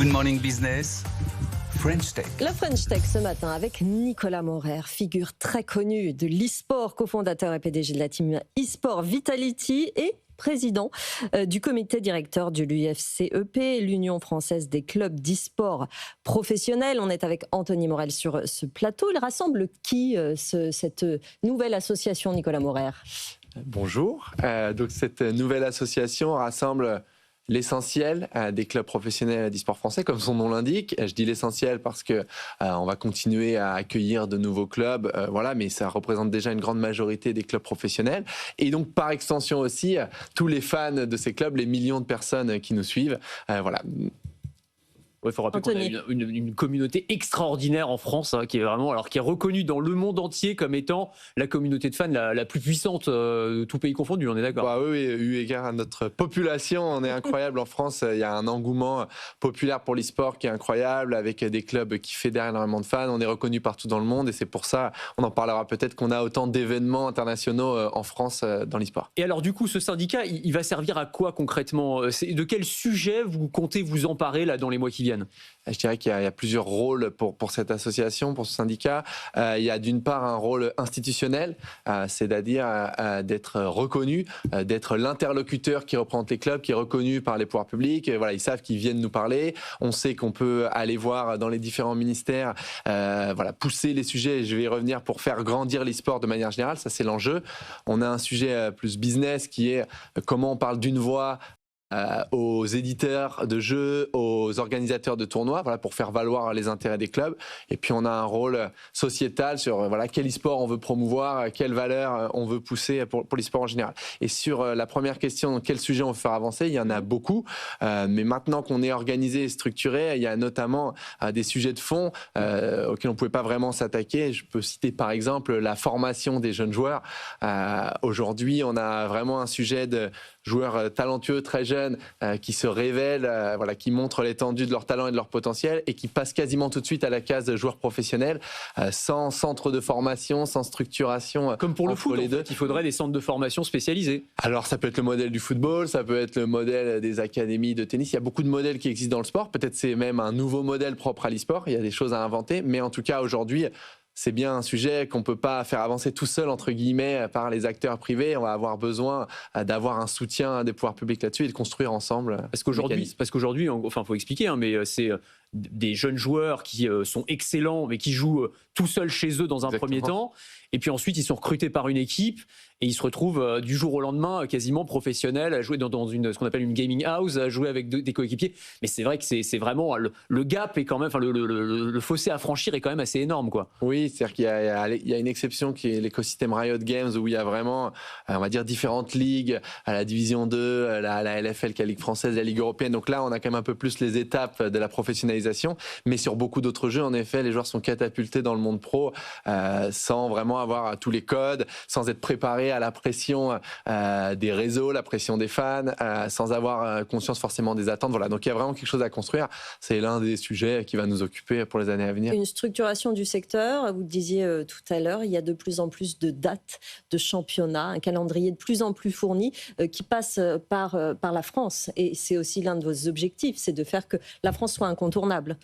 Good Morning Business, French Tech. La French Tech ce matin avec Nicolas Maurer, figure très connue de l'e-sport, cofondateur et PDG de la team e-sport Vitality et président du comité directeur de l'UFCEP, l'Union française des clubs d'e-sport professionnels. On est avec Anthony Morel sur ce plateau. Il rassemble qui, cette nouvelle association, Nicolas Maurer? Bonjour. Donc cette nouvelle association rassemble l'essentiel des clubs professionnels d'e-sport français, comme son nom l'indique. Je dis l'essentiel parce que on va continuer à accueillir de nouveaux clubs, voilà, mais ça représente déjà une grande majorité des clubs professionnels. Et donc, par extension aussi, tous les fans de ces clubs, les millions de personnes qui nous suivent, voilà. Il faut rappeler qu'on a une communauté extraordinaire en France, qui est vraiment, alors qui est reconnue dans le monde entier comme étant la communauté de fans la plus puissante de tout pays confondu. On est d'accord? Bah oui, eu égard à notre population, on est incroyable en France. Il y a un engouement populaire pour l'e-sport qui est incroyable, avec des clubs qui fédèrent énormément de fans. On est reconnu partout dans le monde et c'est pour ça, on en parlera peut-être, qu'on a autant d'événements internationaux en France dans l'e-sport. Et alors du coup, ce syndicat, il va servir à quoi concrètement? De quel sujet vous comptez vous emparer là dans les mois qui viennent? Je dirais qu'il y a plusieurs rôles pour cette association, pour ce syndicat. Il y a d'une part un rôle institutionnel, c'est-à-dire d'être reconnu, d'être l'interlocuteur qui représente les clubs, qui est reconnu par les pouvoirs publics. Voilà, ils savent qu'ils viennent nous parler. On sait qu'on peut aller voir dans les différents ministères, voilà, pousser les sujets, et je vais y revenir, pour faire grandir l'e-sport de manière générale. Ça, c'est l'enjeu. On a un sujet plus business qui est comment on parle d'une voix aux éditeurs de jeux, aux organisateurs de tournois, voilà, pour faire valoir les intérêts des clubs. Et puis on a un rôle sociétal sur voilà, quel e-sport on veut promouvoir, quelles valeurs on veut pousser pour l'e-sport en général. Et sur la première question, quel sujet on veut faire avancer, il y en a beaucoup. Mais maintenant qu'on est organisé et structuré, il y a notamment des sujets de fond auxquels on ne pouvait pas vraiment s'attaquer. Je peux citer par exemple la formation des jeunes joueurs. Aujourd'hui, on a vraiment un sujet de joueurs talentueux, très jeunes, qui se révèlent, voilà, qui montrent l'étendue de leur talent et de leur potentiel et qui passent quasiment tout de suite à la case de joueurs professionnels, sans centre de formation, sans structuration. Comme pour le foot, les deux. Il faudrait des centres de formation spécialisés. Alors ça peut être le modèle du football, ça peut être le modèle des académies de tennis. Il y a beaucoup de modèles qui existent dans le sport. Peut-être c'est même un nouveau modèle propre à l'e-sport. Il y a des choses à inventer, mais en tout cas aujourd'hui, c'est bien un sujet qu'on ne peut pas faire avancer tout seul, entre guillemets, par les acteurs privés. On va avoir besoin d'avoir un soutien des pouvoirs publics là-dessus et de construire ensemble. Parce qu'aujourd'hui, enfin, faut expliquer, hein, mais c'est des jeunes joueurs qui sont excellents, mais qui jouent tout seuls chez eux dans un premier temps. Et puis ensuite, ils sont recrutés par une équipe et ils se retrouvent du jour au lendemain quasiment professionnels à jouer dans ce qu'on appelle une gaming house, à jouer avec des coéquipiers. Mais c'est vrai que c'est vraiment le gap est quand même, enfin le fossé à franchir est quand même assez énorme, quoi. Oui, c'est-à-dire qu'il y a une exception qui est l'écosystème Riot Games, où il y a vraiment, on va dire, différentes ligues, à la Division 2, la LFL, qui est la Ligue française, la Ligue européenne. Donc là, on a quand même un peu plus les étapes de la professionnalisation. Mais sur beaucoup d'autres jeux, en effet, les joueurs sont catapultés dans le monde pro sans vraiment avoir tous les codes, sans être préparés à la pression des réseaux, la pression des fans, sans avoir conscience forcément des attentes. Voilà, donc il y a vraiment quelque chose à construire. C'est l'un des sujets qui va nous occuper pour les années à venir. Une structuration du secteur, vous le disiez tout à l'heure, il y a de plus en plus de dates de championnats, un calendrier de plus en plus fourni qui passe par la France. Et c'est aussi l'un de vos objectifs, c'est de faire que la France soit incontournable.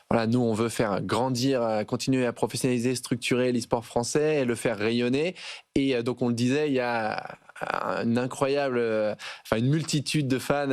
Voilà, nous, on veut faire grandir, continuer à professionnaliser, structurer l'e-sport français et le faire rayonner. Et donc, on le disait, il y a une multitude de fans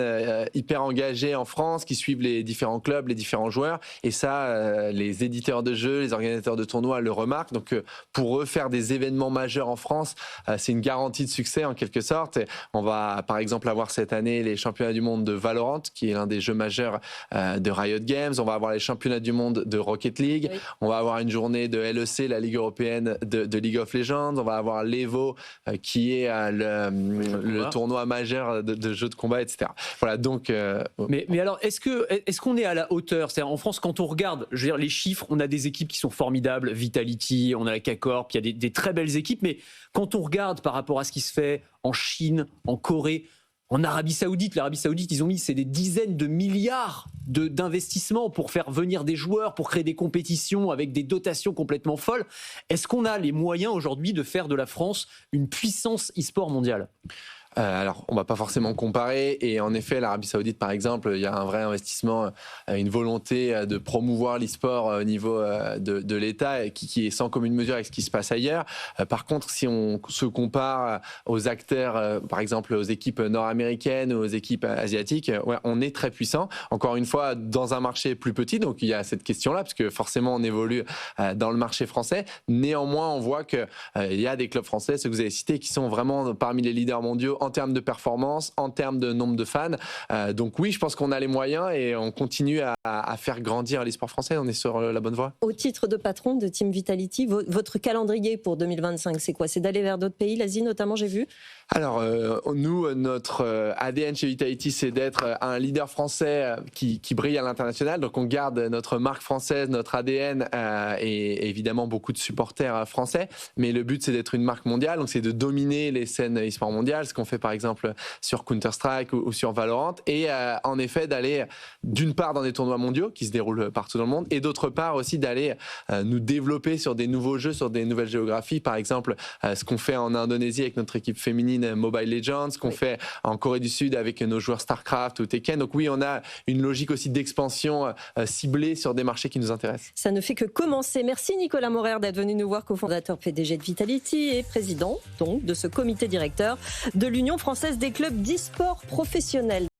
hyper engagés en France qui suivent les différents clubs, les différents joueurs. Et ça, les éditeurs de jeux, les organisateurs de tournois le remarquent. Donc, pour eux, faire des événements majeurs en France, c'est une garantie de succès en quelque sorte. On va, par exemple, avoir cette année les championnats du monde de Valorant, qui est l'un des jeux majeurs de Riot Games. On va avoir les championnats du monde de Rocket League. Oui. On va avoir une journée de LEC, la Ligue européenne de League of Legends. On va avoir l'Evo, qui est le tournoi majeur de jeux de combat, etc. Voilà, donc. Mais alors, est-ce qu'on est à la hauteur? C'est-à-dire, en France, quand on regarde, je veux dire, les chiffres, on a des équipes qui sont formidables, Vitality, on a la K-Corp, il y a des très belles équipes, mais quand on regarde par rapport à ce qui se fait en Chine, en Corée, en Arabie Saoudite, l'Arabie Saoudite, ils ont mis des dizaines de milliards d'investissements pour faire venir des joueurs, pour créer des compétitions avec des dotations complètement folles. Est-ce qu'on a les moyens aujourd'hui de faire de la France une puissance e-sport mondiale ? Alors, on ne va pas forcément comparer. Et en effet, l'Arabie Saoudite, par exemple, il y a un vrai investissement, une volonté de promouvoir l'e-sport au niveau de l'État qui est sans commune mesure avec ce qui se passe ailleurs. Par contre, si on se compare aux acteurs, par exemple aux équipes nord-américaines ou aux équipes asiatiques, ouais, on est très puissant. Encore une fois, dans un marché plus petit, donc il y a cette question-là, parce que forcément, on évolue dans le marché français. Néanmoins, on voit qu'il y a des clubs français, ceux que vous avez cités, qui sont vraiment parmi les leaders mondiaux en termes de performance, en termes de nombre de fans. Donc oui, je pense qu'on a les moyens et on continue à faire grandir l'e-sport français. On est sur la bonne voie. Au titre de patron de Team Vitality, votre calendrier pour 2025, c'est quoi? C'est d'aller vers d'autres pays, l'Asie notamment, j'ai vu? Alors, nous, notre ADN chez Vitality, c'est d'être un leader français qui brille à l'international. Donc, on garde notre marque française, notre ADN et évidemment beaucoup de supporters français. Mais le but, c'est d'être une marque mondiale. Donc, c'est de dominer les scènes e-sport mondiales, ce qu'on fait par exemple sur Counter-Strike ou sur Valorant. Et en effet, d'aller d'une part dans des tournois mondiaux qui se déroulent partout dans le monde et d'autre part aussi d'aller nous développer sur des nouveaux jeux, sur des nouvelles géographies. Par exemple, ce qu'on fait en Indonésie avec notre équipe féminine Mobile Legends, ce qu'on fait en Corée du Sud avec nos joueurs StarCraft ou Tekken. Donc oui, on a une logique aussi d'expansion ciblée sur des marchés qui nous intéressent. Ça ne fait que commencer. Merci Nicolas Maurer d'être venu nous voir, cofondateur PDG de Vitality et président donc de ce comité directeur de l'Union française des clubs d'e-sport professionnels.